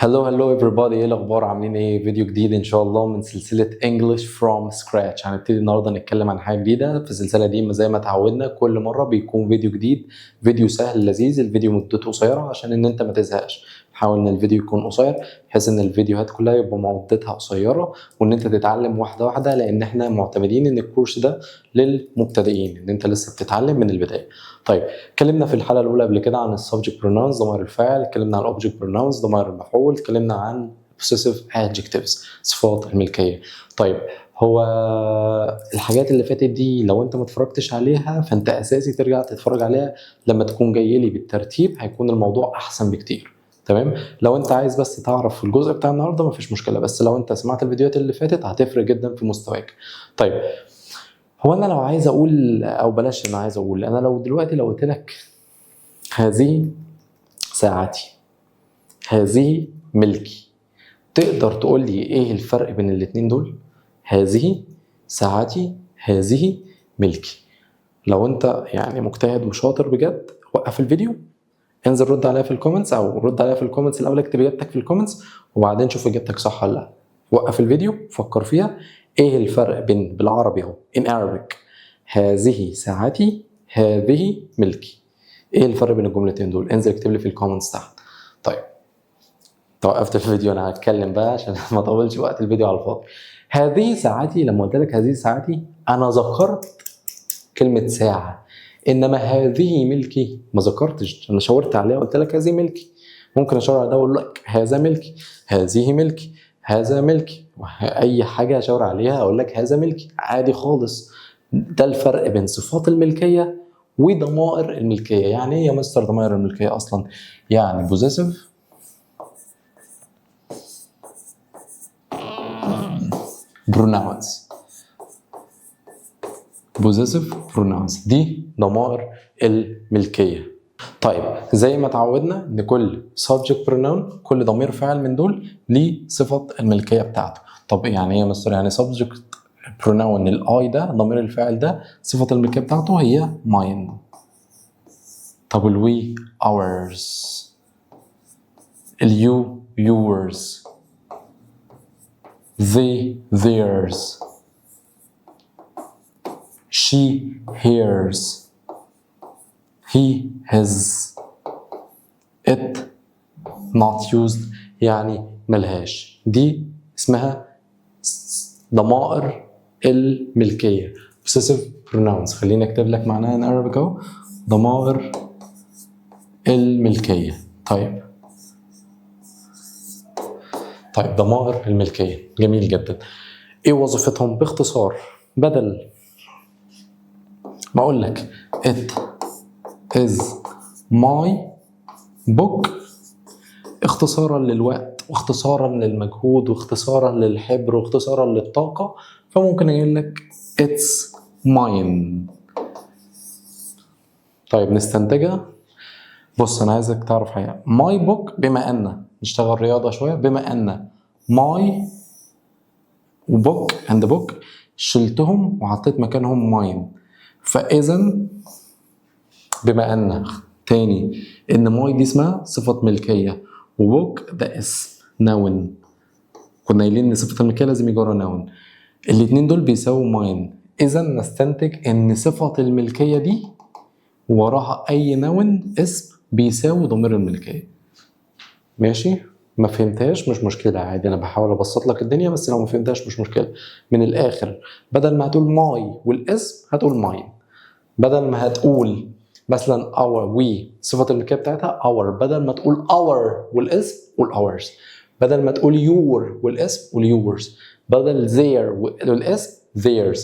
هلو everybody، ايه الاخبار؟ عاملين ايه؟ فيديو جديد ان شاء الله من سلسله English from scratch. هنبتدي النهارده نتكلم عن حاجه جديده في السلسله دي. زي ما اتعودنا كل مره بيكون فيديو جديد، فيديو سهل لذيذ. الفيديو مدته قصيره عشان ان انت ما تزهقش. نحاول ان الفيديو يكون قصير بحيث ان الفيديوهات كلها يبقى مدتها قصيره وان انت تتعلم واحده واحده، لان احنا معتمدين ان الكورس ده للمبتدئين، ان انت لسه بتتعلم من البدايه. طيب، اتكلمنا في الحلقه الاولى قبل كده عن السبجكت بروناونز ضمائر الفاعل، اتكلمنا عن الاوبجكت بروناونز ضمائر المفعول، اتكلمنا عن possessive adjectives صفات الملكيه. طيب، هو الحاجات اللي فاتت دي لو انت ما اتفرجتش عليها فانت اساسي ترجع تتفرج عليها لما تكون جاي لي بالترتيب، هيكون الموضوع احسن بكتير. تمام؟ لو انت عايز بس تعرف الجزء بتاع النهارده مفيش مشكله، بس لو انت سمعت الفيديوهات اللي فاتت هتفرق جدا في مستواك. طيب، هو انا لو عايز اقول، او بلاش انا عايز اقول، انا لو دلوقتي لو قلت لك هذه ساعتي، هذه ملكي، تقدر تقول لي ايه الفرق بين الاتنين دول؟ هذه ساعتي، هذه ملكي. لو انت يعني مجتهد وشاطر بجد وقف الفيديو، انزل رد عليا في الكومنتس، او رد عليا في الكومنتس الاول، اكتب اجابتك في الكومنتس وبعدين شوف اجابتك صح ولا لا. وقف الفيديو فكر فيها، ايه الفرق بين بالعربي اهو in Arabic هذه ساعتي، هذه ملكي، ايه الفرق بين الجملتين دول؟ انزل اكتب لي في الكومنتس تحت. طيب، توقفت الفيديو، انا هتكلم بقى عشان ما اطولش وقت الفيديو على الفاضي. هذه ساعتي، لما قلت لك هذه ساعتي انا ذكرت كلمه ساعه، انما هذه ملكي ما ذكرتش، انا شاورت عليها وقلت لك هذه ملكي. ممكن اشاور على ده واقول لك هذا ملكي، هذه ملكي، هذا ملكي، اي حاجه اشاور عليها اقول لك هذا ملكي عادي خالص. ده الفرق بين صفات الملكيه وضمائر الملكيه. يعني ايه يا مستر ضمائر الملكيه اصلا؟ يعني possessive pronouns، possessive pronouns دي ضمائر الملكيه. طيب، زي ما اتعودنا ان كل subject pronoun، كل ضمير فاعل من دول ليه صفه الملكيه بتاعته. طب يعني ايه يا مستر؟ يعني subject pronoun الاي ده ضمير الفاعل ده صفه الملكيه بتاعته هي mine. طب الوي ours، اليو yours، they theirs، she hers، he his، it not used يعني ملهاش. دي اسمها ضمائر الملكية possessive pronouns. خليني اكتب لك معناها in Arabic اهو، ضمائر الملكية. طيب، ضمائر الملكية جميل جدا. ايه وظيفتهم باختصار؟ بدل ما اقول لك it is my book اختصارا للوقت واختصارا للمجهود واختصارا للحبر واختصارا للطاقة، فممكن اقول لك it's mine. طيب، نستنتجها. بص، انا عايزك تعرف حاجة. my book، بما ان نشتغل رياضة شوية، بما ان my وbook and book شلتهم وحطيت مكانهم mine، فاذا بما ان تاني ان ماي دي اسمها صفة ملكية وبوك ده اسم نون، كنا قايلين ان صفة الملكية لازم يجي ورا نون، الاتنين دول بيساووا ماين، اذا نستنتج ان صفة الملكية دي وراها اي نون اسم بيساوي ضمير الملكية. ماشي؟ ما فهمتهاش مش مشكلة عادي، انا بحاول ابسط لك الدنيا، بس لو ما فهمتهاش مش مشكلة. من الاخر، بدل ما هتقول ماي والاسم هتقول ماين. بدل ما هتقول مثلا our we صفة الملكية بتاعتها our، بدل ما تقول our والاسم قول ours. بدل ما تقول your والاسم قول yours. بدل their والاسم theirs.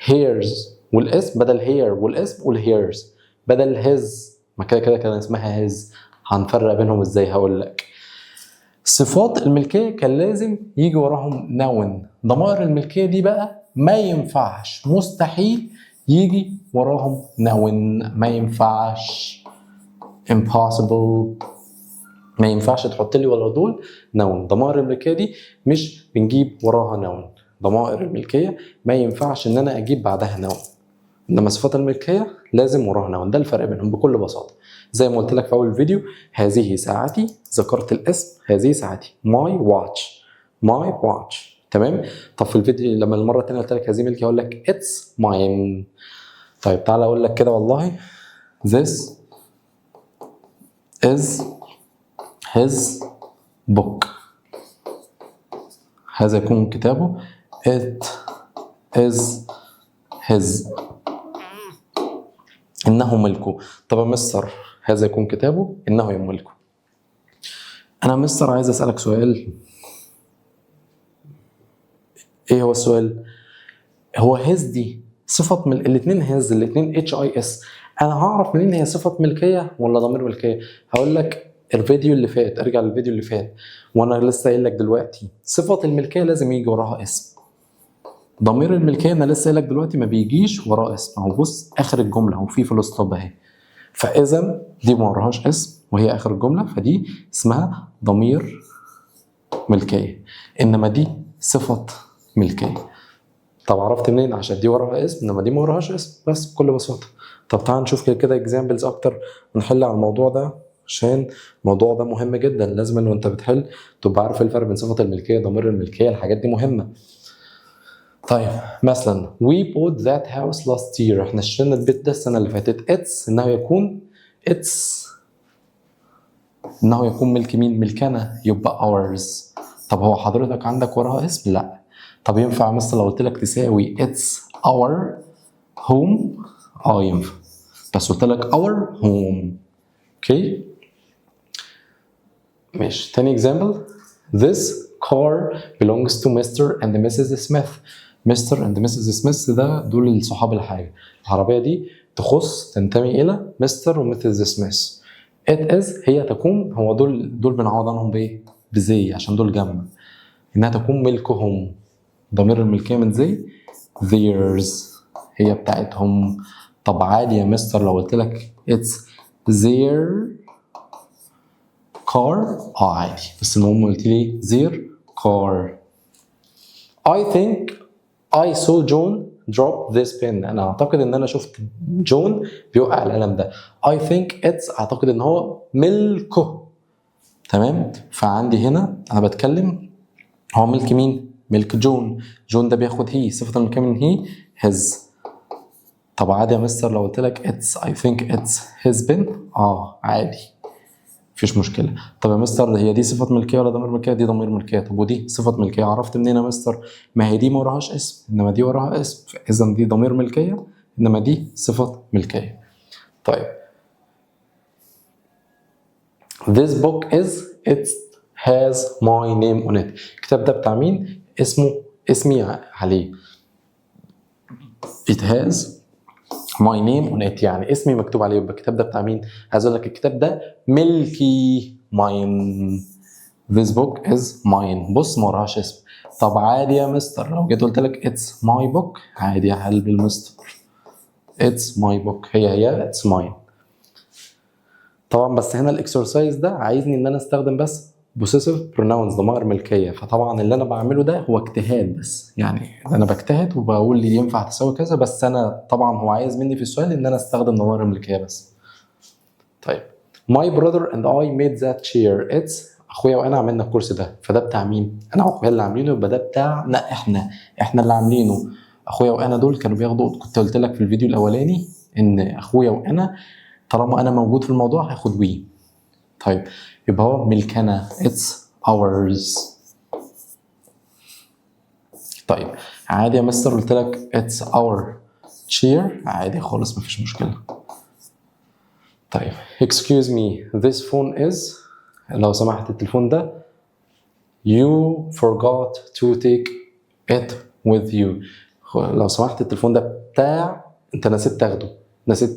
hers والاسم بدل here والاسم قول hers. بدل his، ما كده كده كان اسمها his، هنفرق بينهم ازاي؟ هقول لك. صفات الملكية كان لازم يجي وراهم noun. ضمائر الملكية دي بقى ما ينفعش، مستحيل يجي وراهم noun، ما ينفعش، impossible، ما ينفعش تحط لي ولا دول noun. ضمائر الملكية دي مش بنجيب وراها noun. ضمائر الملكية ما ينفعش ان انا اجيب بعدها noun. انما صفات الملكيه لازم وراها نون، ده الفرق بينهم بكل بساطه. زي ما قلت لك في اول الفيديو، هذه ساعتي، ذكرت الاسم، هذه ساعتي، ماي واتش، ماي واتش. تمام. طب في الفيديو لما المره الثانيه قلت لك هذه ملكي، اقول لك اتس ماين. طيب تعالى اقول لك كده والله، this is his book، هذا يكون كتابه. it is his، إنه ملكه. طب يا مستر هذا يكون كتابه، إنه يملكه. أنا مستر عايز أسألك سؤال. إيه هو السؤال؟ هو his دي صفة من الاتنين، his الاتنين HIS، أنا هعرف منين هي صفة ملكية ولا ضمير ملكية؟ هقول لك الفيديو اللي فات، ارجع للفيديو اللي فات وأنا لسه قايل لك دلوقتي صفة الملكية لازم يجي وراها اسم. ضمير الملكيه انا لسه قايل لك دلوقتي ما بيجيش وراه اسم. اهو بص اخر الجمله اهو في فول ستوب اهي، فاذا دي ما وراهاش اسم وهي اخر الجمله، فدي اسمها ضمير ملكيه، انما دي صفه ملكيه. طب عرفت منين؟ عشان دي وراها اسم انما دي ما وراهاش اسم، بس بكل بساطه. طب تعال نشوف كده اكزامبلز اكتر ونحل على الموضوع ده، عشان الموضوع ده مهم جدا. لازم ان انت بتحل تبقى عارف الفرق بين صفه الملكيه ضمير الملكيه، الحاجات دي مهمه. طيب مثلا we bought that house last year، احنا اشترينا البيت ده السنة اللي فاتت. it's انه يكون انه يكون ملك مين؟ ملكنا، يبقى ours. طب هو حضرتك عندك وراها اسم؟ لا. طب ينفع مثلا لو قلت لك تساوي it's our home؟ ينفع، بس قلت لك our home. اوكي ماشي. تاني example، this car belongs to Mr. and Mrs. Smith. مستر اند مسز سميث ده دول الصحاب الحاجه. العربيه دي تنتمي الى مستر ومسز سميث. it is هي تكون، هو دول بنعوض عنهم بايه؟ بزي، عشان دول جمع، انها تكون ملكهم. ضمير الملكيه من زي theirs، هي بتاعتهم. طب عادي يا مستر لو قلت لك it's their car، عادي، بس المهم قلت لي their car. I think I saw John drop this pen. أنا أعتقد إن أنا شفت جون بيوقع القلم ده. I think it's، أعتقد إن هو ملكه. تمام. فعندي هنا أنا بتكلم هو ملك مين؟ ملك جون. جون ده بياخد هي، صفة الملكية من هي his. طب عادي يا مستر لو قلت لك it's I think it's his pen؟ عادي مفيش مشكلة. طب يا مستر هي دي صفة ملكية ولا ضمير ملكية؟ دي ضمير ملكية. طب ودي صفة ملكية، عرفت منين يا مستر؟ ما هي دي ما وراهاش اسم انما دي وراها اسم، فإذا دي ضمير ملكية انما دي صفة ملكية. طيب this book it has my name on it. الكتاب ده بتاع مين؟ اسمي عليه. it has my name on it، يعني اسمي مكتوب عليه، يبقى الكتاب ده بتاع مين؟ عايز اقول لك الكتاب ده ملكي، mine. this book is mine. بص ما وراهاش اسم. طب عادي يا مستر لو جيت قلت لك it's my book، عادي يا قلبي المستر it's my book، هي it's mine. طبعا بس هنا الاكسرسايز ده عايزني ان انا استخدم بس possessive pronouns، ضمائر ملكيه. فطبعا اللي انا بعمله ده هو اجتهاد بس، يعني انا بجتهد وبقول لي ينفع تساوي كذا، بس انا طبعا هو عايز مني في السؤال ان انا استخدم ضمائر ملكيه بس. طيب my brother and I made that chair. it's اخويا وانا عملنا الكرسي ده، فده بتاع مين؟ انا واخويا اللي عاملينه، يبقى ده بتاعنا احنا اللي عاملينه. اخويا وانا دول كانوا بياخدوا، كنت قلت لك في الفيديو الاولاني ان اخويا وانا طالما انا موجود في الموضوع هاخد وي. طيب يبقى هو ملكنا it's ours. طيب عادي يا مستر قلت لك it's our chair، عادي خالص مفيش مشكله. طيب excuse me this phone is، لو سمحت التليفون ده you forgot to take it with you. لو سمحت التليفون ده بتاع، انت نسيت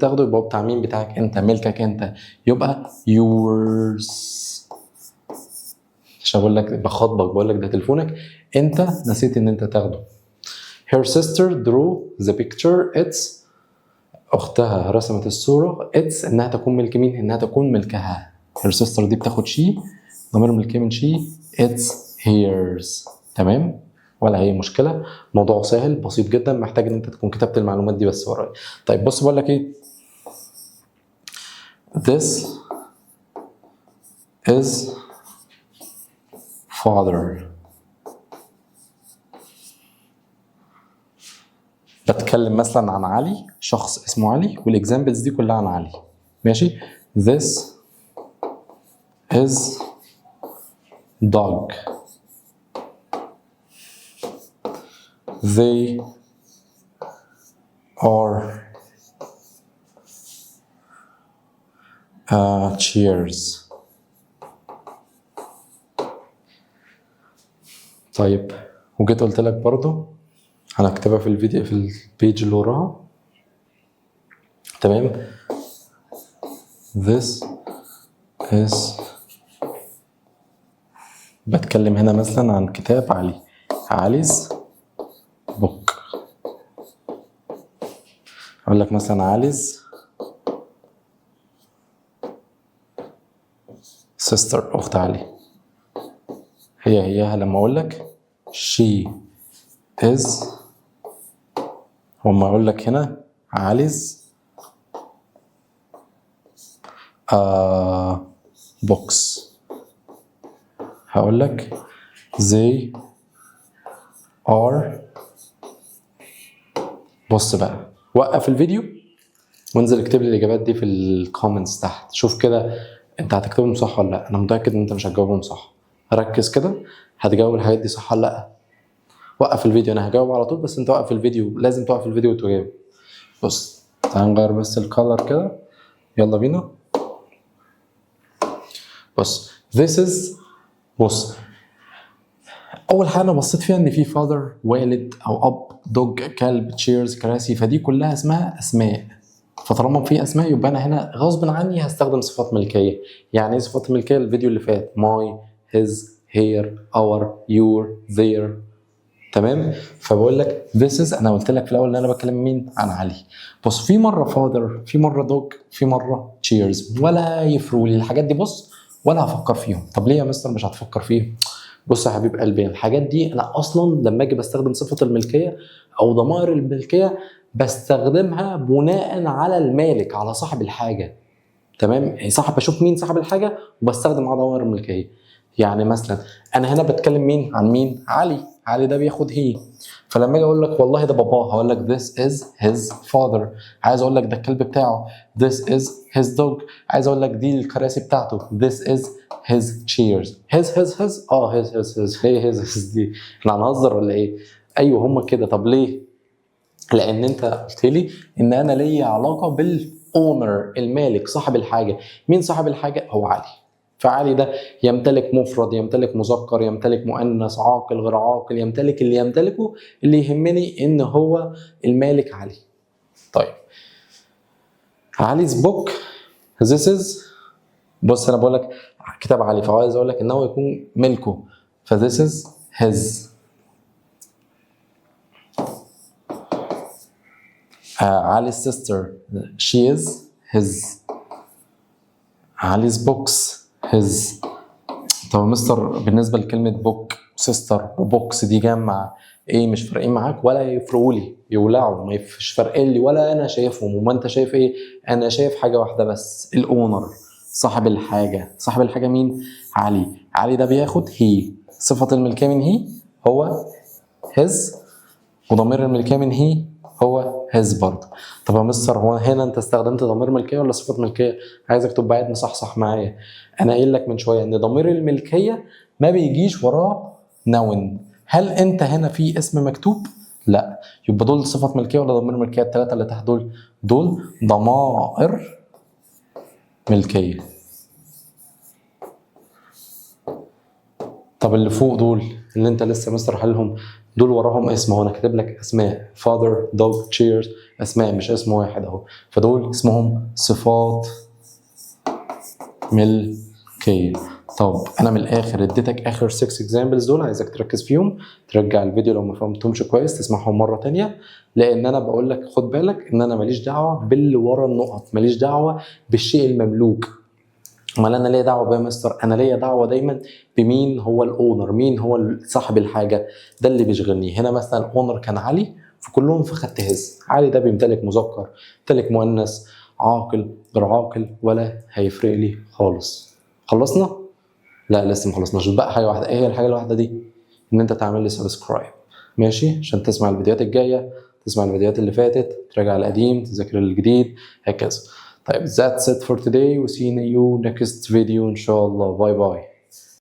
تاخده، يبقى بتاع مين؟ بتاعك انت، ملكك انت، يبقى yours. عشان بقول لك بخاطبك، بقول لك ده تليفونك انت نسيت ان انت تاخده. her sister drew the picture. it's اختها رسمت الصوره. it's انها تكون ملك مين؟ انها تكون ملكها. her sister دي بتاخد she، ضمير ملكيه من she، it's hers. تمام ولا اي مشكله، موضوع سهل بسيط جدا، محتاج ان انت تكون كتبت المعلومات دي بس ورايا. طيب بص بقول لك ايه، this is father. بتكلم مثلا عن علي، شخص اسمه علي، والاكزامبلز دي كلها عن علي، ماشي. this is dog. they are cheers. طيب وجيت قلت لك برضو هنكتبها في الفيديو في البيج اللي وراها، تمام. this is، بتكلم هنا مثلا عن كتاب علي، علي's book. اقول لك مثلا علي's sister، اخت علي، هيها لما اقول لك she is، وما اقول لك هنا علي's books، هقول لك they are. بص بقى، وقف الفيديو وانزل اكتب لي الاجابات دي في الكومنتس تحت، شوف كده انت هتكتبهم صح ولا لا. انا متاكد ان انت مش هتجاوبهم صح، ركز كده، هتجاوب الحاجات دي صح ولا لا. وقف الفيديو، انا هجاوب على طول بس انت وقف الفيديو، لازم توقف الفيديو وتجاوب. بص تعال نغير بس الكالر كده، يلا بينا. بص this is، بص اول حاجه انا بصيت فيها ان في father والد او اب، دوج كلب، تشيرز كراسي، فدي كلها اسمها اسماء. فطالما في اسماء يبقى انا هنا غصب عني هستخدم صفات ملكيه. يعني ايه صفات ملكيه؟ الفيديو اللي فات my his here our your their، تمام. فبقول لك this is، انا قلت لك في الاول ان انا بتكلم مين؟ عن علي. بص في مره father، في مره دوج، في مره تشيرز، ولا يفرقوا لي الحاجات دي، بص ولا هفكر فيهم. طب ليه يا مستر مش هتفكر فيهم؟ بص يا حبيب قلبي، الحاجات دي انا اصلا لما اجي بستخدم صفه الملكيه او ضمائر الملكيه بستخدمها بناء على المالك، على صاحب الحاجه، تمام. يعني صاحب، بشوف مين صاحب الحاجه وبستخدم على ضمائر الملكيه. يعني مثلا انا هنا بتكلم مين عن مين؟ علي، علي ده بياخد هي، فلما اجي اقول لك والله ده باباه هقول لك this is his father. عايز اقول لك ده الكلب بتاعه this is his dog. عايز اقول لك دي الكراسي بتاعته this is his chairs. his هي his دي، احنا هنهزر ولا ايه؟ ايوه هم كده. طب ليه؟ لان انت قلت لي ان انا ليا علاقه بالاونر، المالك، صاحب الحاجه. مين صاحب الحاجه؟ هو علي. فعلي ده يمتلك مفرد، يمتلك مذكر، يمتلك مؤنث، عاقل، غير عاقل، يمتلك اللي يمتلكه. اللي يهمني ان هو المالك علي. طيب علي's book this is، بص انا بقول لك كتاب علي، فعايز اقول لك انه يكون ملكه، ف this is his. علي's sister she is his. علي's books his. طب يا مستر بالنسبه لكلمه بوك سيستر وبوكس دي جمع ايه؟ مش فارقين معاك ولا يفرقوا لي، يولعوا، مش فارقين لي ولا انا شايفهم. وما انت شايف ايه؟ انا شايف حاجه واحده بس، الاونر، صاحب الحاجه. صاحب الحاجه مين؟ علي. علي ده بياخد هي، صفه الملكيه من هي هو his، وضمير الملكيه من هي هو his برضه. طب يا مستر هو هنا انت استخدمت ضمير ملكيه ولا صفه ملكيه؟ عايزك تبقى قاعد مصحصح معايا. انا قايل لك من شويه ان ضمير الملكيه ما بيجيش وراه نون. هل انت هنا في اسم مكتوب؟ لا. يبقى دول صفه ملكيه ولا ضمير ملكيه؟ الثلاثه اللي تحت دول ضمائر ملكيه. طب اللي فوق دول اللي انت لسه مستر حلهم، دول وراهم اسم. هو انا كاتب لك اسماء father dog chairs، اسماء مش اسم واحد اهو. فدول اسمهم صفات ملكيه. طب انا من الاخر اديتك اخر 6 examples دول، عايزك تركز فيهم، ترجع الفيديو لو ما فهمتهمش كويس تسمعهم مره تانية. لان انا بقول لك خد بالك ان انا ماليش دعوه باللي ورا النقط، ماليش دعوه بالشيء المملوك. امال انا ليا دعوه بيه يا مستر؟ انا ليا دعوه دايما بمين هو الاونر، مين هو صاحب الحاجه، ده اللي بيشغلني. هنا مثلا الاونر كان علي، فكلهم فخدت هز. علي ده بيمتلك مذكر، بيمتلك مؤنث، عاقل غير عاقل، ولا هيفرق لي خالص. خلصنا؟ لا لسه ما خلصناش، بقى حاجه واحده. ايه هي الحاجه الواحده دي؟ ان انت تعمل لي سبسكرايب، ماشي؟ عشان تسمع الفيديوهات الجايه، تسمع الفيديوهات اللي فاتت، تراجع القديم، تذاكر الجديد، هكذا. طيب that's it for today, we see you next video إن شاء الله. باي باي.